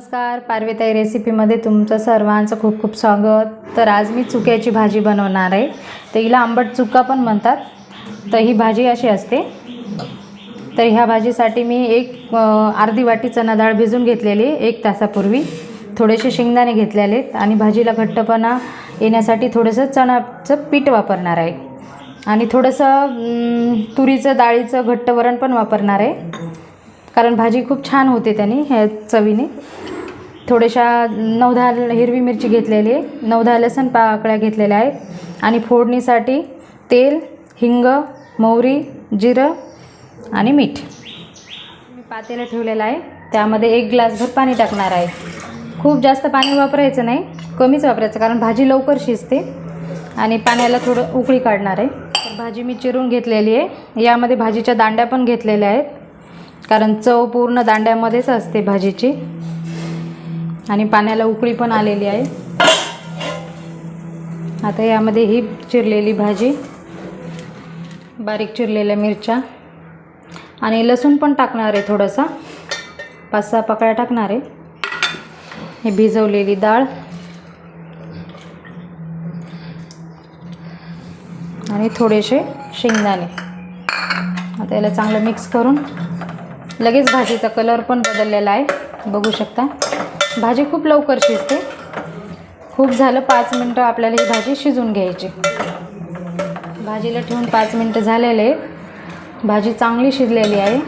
नमस्कार, पार्वेताई रेसिपीमध्ये तुमचं सर्वांचं खूप खूप स्वागत। तर आज मी चुक्याची भाजी बनवणार आहे। तर हिला आंबट चुका पण म्हणतात। तर ही भाजी अशी असते। तर ह्या भाजीसाठी मी अर्धी वाटी चणा डाळ भिजून घेतलेली 1 तासापूर्वी, थोडेसे शेंगदाणे घेतलेले आणि भाजीला घट्टपणा येण्यासाठी थोडंसं चण्याचं पीठ वापरणार आहे आणि थोडंसं तुरीचं डाळीचं घट्ट वरण पण वापरणार आहे, कारण भाजी खूप छान होते त्याने ह्या चवीने। थोड्याशा 9-10 हिरवी मिरची घेतलेली आहे, 9-10 लसूण पाकळ्या घेतलेल्या आहेत आणि फोडणीसाठी तेल, हिंग, मोहरी, जिरं आणि मीठ। मी पातेलं ठेवलेलं आहे, त्यामध्ये 1 ग्लासभर पाणी टाकणार आहे। खूप जास्त पाणी वापरायचं नाही, कमीच वापरायचं, कारण भाजी लवकर शिजते आणि पाण्याला थोडं उकळी काढणार आहे। तर भाजी मी चिरून घेतलेली आहे। यामध्ये भाजीच्या दांड्या पण घेतलेल्या आहेत, कारण चव पूर्ण दांड्यामध्येच असते भाजीची आणि पाण्याला उकळी पण आलेली आहे। आता यामध्ये ही चिरलेली भाजी, बारीक चिरलेल्या मिरच्या आणि लसूण पण टाकणार आहे, थोडासा 5-6 पाकळ्या टाकणार आहे। हे भिजवलेली डाळ आणि थोडेसे शेंगदाणे। आता याला चांगलं मिक्स करून लगेच भाजीचा कलर पण बदललेला आहे, बघू शकता। भाजी खूप लवकर शिजते। खूप झालं 5 मिनटं आपल्याला ही भाजी शिजून घ्यायची। भाजीला ठेवून 5 मिनटं झालेले, भाजी चांगली शिजलेली आहे।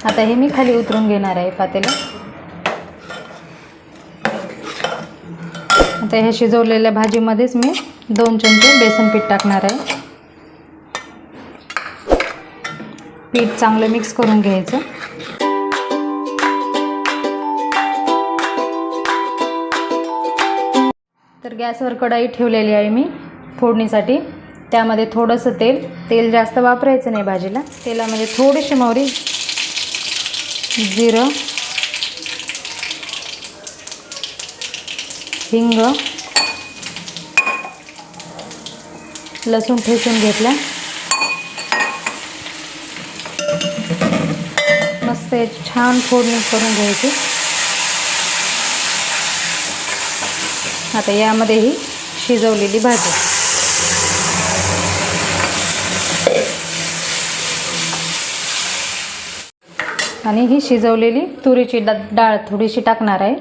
आता हे मी खाली उतरून घेणार आहे पातेलं। आता ह्या शिजवलेल्या भाजीमध्येच मी 2 चमचे बेसन पीठ टाकणार आहे। पीठ चांगलं मिक्स करून घ्यायचं। तर गॅसवर कढई ठेवलेली आहे मी फोडणीसाठी। त्यामध्ये थोडंसं तेल जास्त वापरायचं नाही भाजीला। तेलामध्ये थोडीशी मोहरी, जिरं, हिंग, लसूण ठेचून घेतला। मस्त छान फोडणी करून घ्यायची। आता यामध्ये ही शिजवलेली भाजी आणि ही शिजवलेली तुरीची डाळ थोडीशी टाकणार आहे।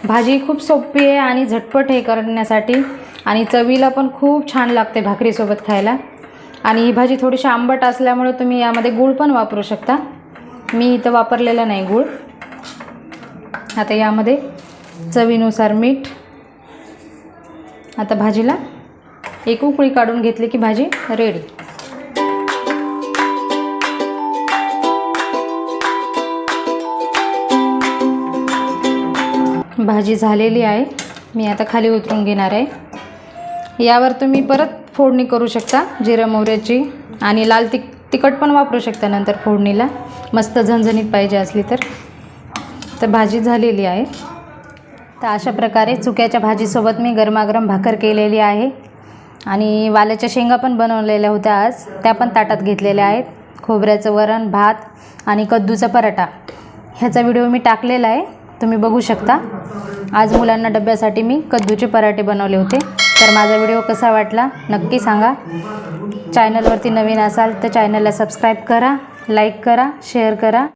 भाजी खूप सोपी आहे आणि झटपट आहे करण्यासाठी आणि चवीला पण खूप छान लागते भाकरीसोबत खायला। आणि ही भाजी थोडीशी आंबट असल्यामुळे तुम्ही यामध्ये गूळ पण वापरू शकता। मी इथं वापरलेला नाही गूळ। आता यामध्ये चवीनुसार मीठ। आता भाजीला 1 उकळी काढून घेतली की भाजी रेडी। भाजी झालेली आहे, मी आता खाली उतरून घेणार आहे। यावर तुम्ही परत फोडणी करू शकता जिरं मोहऱ्याची आणि लाल तिखट पण वापरू शकता नंतर फोडणीला, मस्त झणझणीत पाहिजे असली तर भाजी झालेली आहे। तर अशा प्रकारे चुक्याच्या भाजीसोबत मी गरमागरम भाकर केलेली आहे आणि वाल्याच्या शेंगा पण बनवलेल्या होत्या आज, त्या पण ताटात घेतलेल्या आहेत। खोबऱ्याचं वरण, भात आणि कद्दूचा पराठा, ह्याचा व्हिडिओ मी टाकलेला आहे, तुम्ही बघू शकता। आज मुलांना डब्यासाठी मी कद्दूचे पराठे बनवले होते। तर माझा व्हिडिओ कसा वाटला नक्की सांगा। चॅनलवरती नवीन असाल तर चॅनलला सबस्क्राईब करा, लाईक करा, शेअर करा।